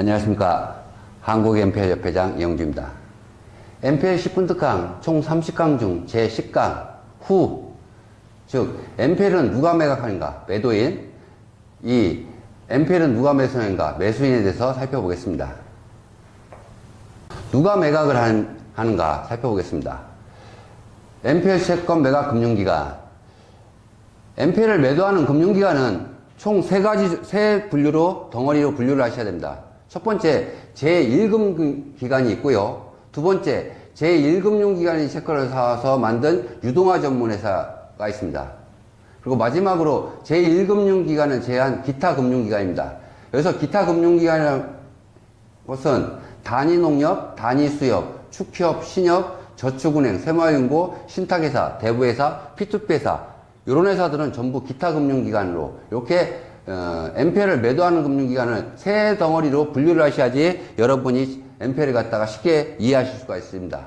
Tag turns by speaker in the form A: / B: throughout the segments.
A: 안녕하십니까. 한국MPL협회장 이영주입니다. MPL 10분 특강 총 30강 중 제10강 후, 즉 MPL은 누가 매각하는가? 매도인. 이 MPL은 누가 매수하는가? 매수인에 대해서 살펴보겠습니다. 누가 매각을 하는가 살펴보겠습니다. MPL 채권 매각 금융기간. MPL을 매도하는 금융기관은 총 세 덩어리로 분류를 하셔야 됩니다. 첫 번째, 제1금기관이 있고요. 두 번째, 제1금융기관이 채권을 사와서 만든 유동화 전문회사가 있습니다. 그리고 마지막으로 제1금융기관은 제한 기타금융기관입니다. 여기서 기타금융기관이라는 것은 단위농협, 단위수협, 축협, 신협, 저축은행, 새마을금고, 신탁회사, 대부회사, P2P회사, 이런 회사들은 전부 기타금융기관으로 이렇게 MPL을 매도하는 금융기관을 세 덩어리로 분류를 하셔야지 여러분이 MPL을 갖다가 쉽게 이해하실 수가 있습니다.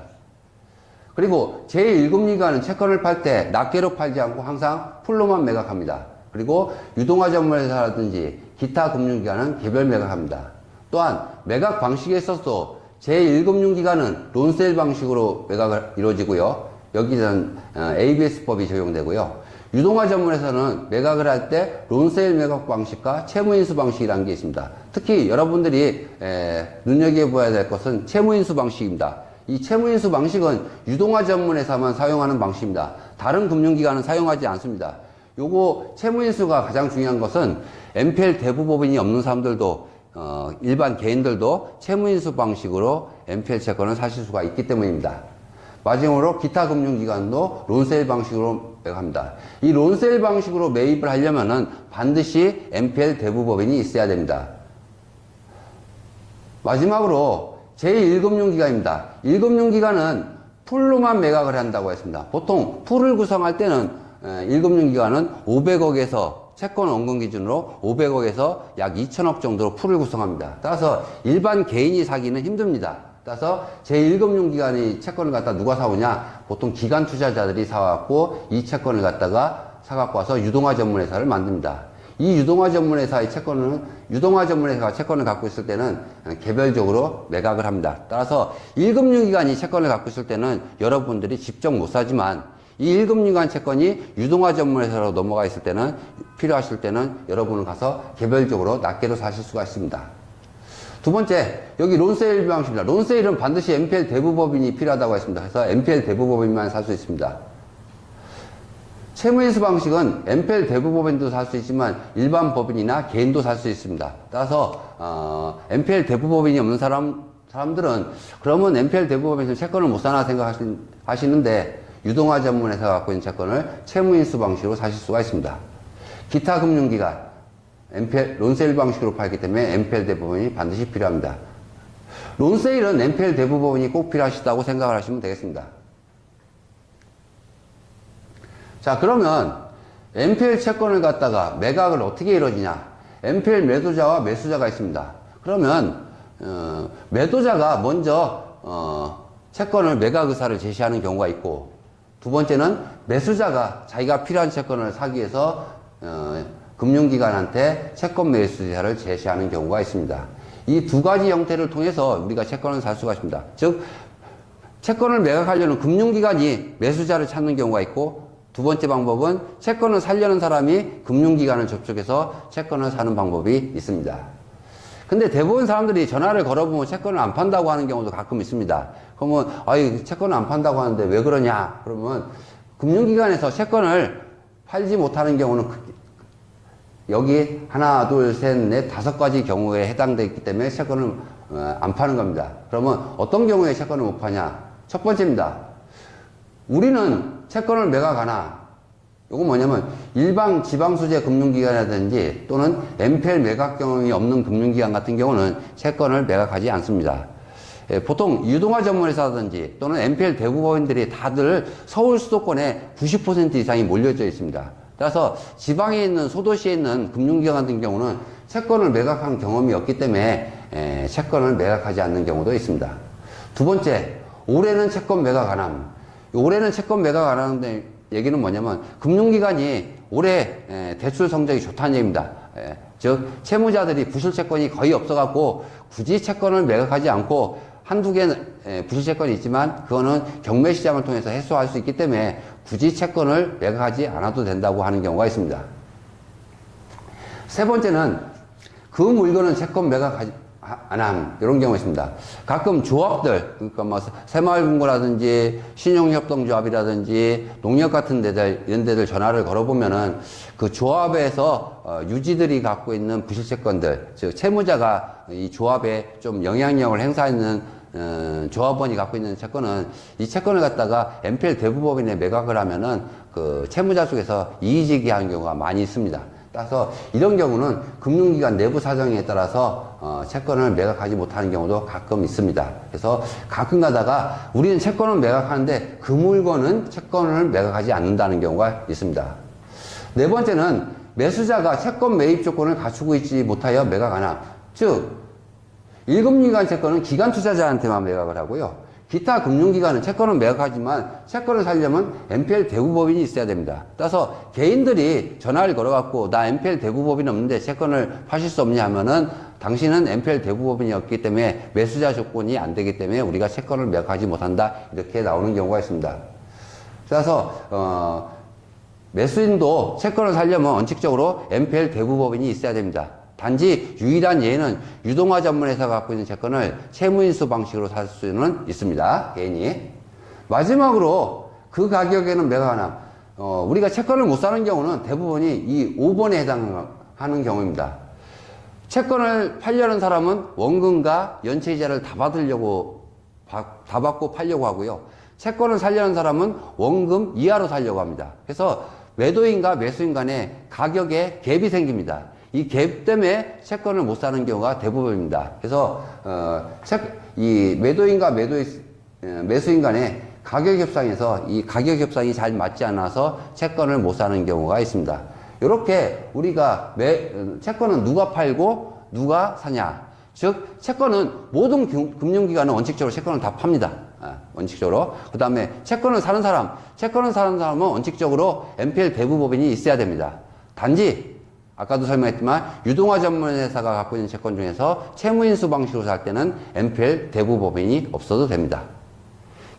A: 그리고 제1금융기관은 채권을 팔 때 낱개로 팔지 않고 항상 풀로만 매각합니다. 그리고 유동화 전문회사라든지 기타 금융기관은 개별 매각합니다. 또한 매각 방식에 있어서 제1금융기관은 론세일 방식으로 매각을 이루어지고요. 여기는 ABS법이 적용되고요. 유동화 전문에서는 매각을 할 때 론세일 매각 방식과 채무인수 방식이라는 게 있습니다. 특히 여러분들이 눈여겨봐야 될 것은 채무인수 방식입니다. 이 채무인수 방식은 유동화 전문에서만 사용하는 방식입니다. 다른 금융기관은 사용하지 않습니다. 요거 채무인수가 가장 중요한 것은 MPL 대부법인이 없는 사람들도 일반 개인들도 채무인수 방식으로 MPL 채권을 사실 수가 있기 때문입니다. 마지막으로 기타 금융기관도 론세일 방식으로 매각합니다. 이 론세일 방식으로 매입을 하려면은 반드시 MPL 대부법인이 있어야 됩니다. 마지막으로 제1금융기관입니다. 1금융기관은 풀로만 매각을 한다고 했습니다. 보통 풀을 구성할 때는 1금융기관은 500억에서 채권 원금 기준으로 500억에서 약 2천억 정도로 풀을 구성합니다. 따라서 일반 개인이 사기는 힘듭니다. 따라서 제1금융기관이 채권을 갖다 누가 사오냐? 보통 기관 투자자들이 사왔고 이 채권을 갖다가 사갖고 와서 유동화 전문회사를 만듭니다. 이 유동화 전문회사의 채권은 유동화 전문회사가 채권을 갖고 있을 때는 개별적으로 매각을 합니다. 따라서 1금융기관이 채권을 갖고 있을 때는 여러분들이 직접 못 사지만 이 1금융기관 채권이 유동화 전문회사로 넘어가 있을 때는 필요하실 때는 여러분은 가서 개별적으로 낱개로 사실 수가 있습니다. 두 번째, 여기 론세일 방식입니다. 론세일은 반드시 MPL 대부법인이 필요하다고 했습니다. 그래서 MPL 대부법인만 살 수 있습니다. 채무인수 방식은 MPL 대부법인도 살 수 있지만 일반 법인이나 개인도 살 수 있습니다. 따라서 MPL 대부법인이 없는 사람들은 그러면 MPL 대부법인에서 채권을 못 사나 생각하시는데 유동화 전문회사가 갖고 있는 채권을 채무인수 방식으로 사실 수가 있습니다. 기타 금융기관 MPL, 론세일 방식으로 팔기 때문에 MPL 대부법인이 반드시 필요합니다. 론세일은 MPL 대부법인이 꼭 필요하시다고 생각을 하시면 되겠습니다. 자, 그러면 MPL 채권을 갖다가 매각을 어떻게 이루어지냐? MPL 매도자와 매수자가 있습니다. 그러면 매도자가 먼저 채권을 매각 의사를 제시하는 경우가 있고, 두 번째는 매수자가 자기가 필요한 채권을 사기 위해서 금융기관한테 채권 매수 의사를 제시하는 경우가 있습니다. 이 두 가지 형태를 통해서 우리가 채권을 살 수가 있습니다. 즉, 채권을 매각하려는 금융기관이 매수자를 찾는 경우가 있고, 두 번째 방법은 채권을 살려는 사람이 금융기관을 접촉해서 채권을 사는 방법이 있습니다. 근데 대부분 사람들이 전화를 걸어보면 채권을 안 판다고 하는 경우도 가끔 있습니다. 그러면, 아이, 채권을 안 판다고 하는데 왜 그러냐? 그러면 금융기관에서 채권을 팔지 못하는 경우는 여기 하나, 둘, 셋, 넷, 5가지 경우에 해당되어 있기 때문에 채권을 안 파는 겁니다. 그러면 어떤 경우에 채권을 못 파냐? 첫 번째입니다. 우리는 채권을 매각하나, 이건 뭐냐면 일반 지방수재 금융기관이라든지 또는 MPL 매각 경험이 없는 금융기관 같은 경우는 채권을 매각하지 않습니다. 보통 유동화 전문회사라든지 또는 MPL 대부법인들이 다들 서울 수도권에 90% 이상이 몰려져 있습니다. 따라서 지방에 있는 소도시에 있는 금융기관 같은 경우는 채권을 매각한 경험이 없기 때문에 채권을 매각하지 않는 경우도 있습니다. 두 번째, 올해는 채권 매각 안 함. 올해는 채권 매각 안 하는데 얘기는 뭐냐면 금융기관이 올해 대출 성적이 좋다는 얘기입니다. 즉 채무자들이 부실채권이 거의 없어갖고 굳이 채권을 매각하지 않고 한두 개는 부실채권이 있지만 그거는 경매시장을 통해서 해소할 수 있기 때문에 굳이 채권을 매각하지 않아도 된다고 하는 경우가 있습니다. 세 번째는 그 물건은 채권 매각하지 안함, 이런 경우가 있습니다. 가끔 조합들, 그러니까 뭐 새마을금고라든지 신용협동조합이라든지 농협 같은 데들, 이런 데들 전화를 걸어보면은 그 조합에서 유지들이 갖고 있는 부실채권들, 즉 채무자가 이 조합에 좀 영향력을 행사하는 조합원이 갖고 있는 채권은 이 채권을 갖다가 NPL 대부법인에 매각을 하면은 그 채무자 쪽에서 이의제기하는 경우가 많이 있습니다. 따라서 이런 경우는 금융기관 내부 사정에 따라서 채권을 매각하지 못하는 경우도 가끔 있습니다. 그래서 가끔 가다가 우리는 채권을 매각하는데 그 물건은 채권을 매각하지 않는다는 경우가 있습니다. 네 번째는 매수자가 채권 매입 조건을 갖추고 있지 못하여 매각 안 함. 즉 1금융기관 채권은 기관 투자자한테만 매각을 하고요. 기타 금융기관은 채권을 매각하지만 채권을 살려면 NPL 대부법인이 있어야 됩니다. 따라서 개인들이 전화를 걸어갖고 나 NPL 대부법인 없는데 채권을 파실 수 없냐 하면은 당신은 NPL 대부법인이 없기 때문에 매수자 조건이 안 되기 때문에 우리가 채권을 매각하지 못한다, 이렇게 나오는 경우가 있습니다. 그래서 매수인도 채권을 살려면 원칙적으로 NPL 대부법인이 있어야 됩니다. 단지 유일한 예는 유동화 전문회사가 갖고 있는 채권을 채무인수 방식으로 살 수는 있습니다. 개인이. 마지막으로 그 가격에는 매각 안 함. 우리가 채권을 못 사는 경우는 대부분이 이 5번에 해당하는 경우입니다. 채권을 팔려는 사람은 원금과 연체이자를 다 받고 팔려고 하고요. 채권을 살려는 사람은 원금 이하로 살려고 합니다. 그래서 매도인과 매수인 간에 가격에 갭이 생깁니다. 이 갭 때문에 채권을 못 사는 경우가 대부분입니다. 그래서 이 매도인과 매수인 간의 가격 협상에서 이 가격 협상이 잘 맞지 않아서 채권을 못 사는 경우가 있습니다. 이렇게 우리가 채권은 누가 팔고 누가 사냐. 즉 채권은 모든 금융기관은 원칙적으로 채권을 다 팝니다. 원칙적으로. 그 다음에 채권을 사는 사람은 원칙적으로 NPL 대부법인이 있어야 됩니다. 단지 아까도 설명했지만 유동화 전문회사가 갖고 있는 채권 중에서 채무인수 방식으로 살 때는 NPL 대부법인이 없어도 됩니다.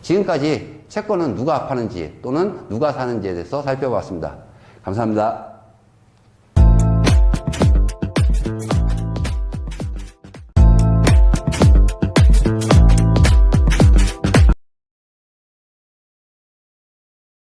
A: 지금까지 채권은 누가 파는지 또는 누가 사는지에 대해서 살펴봤습니다. 감사합니다.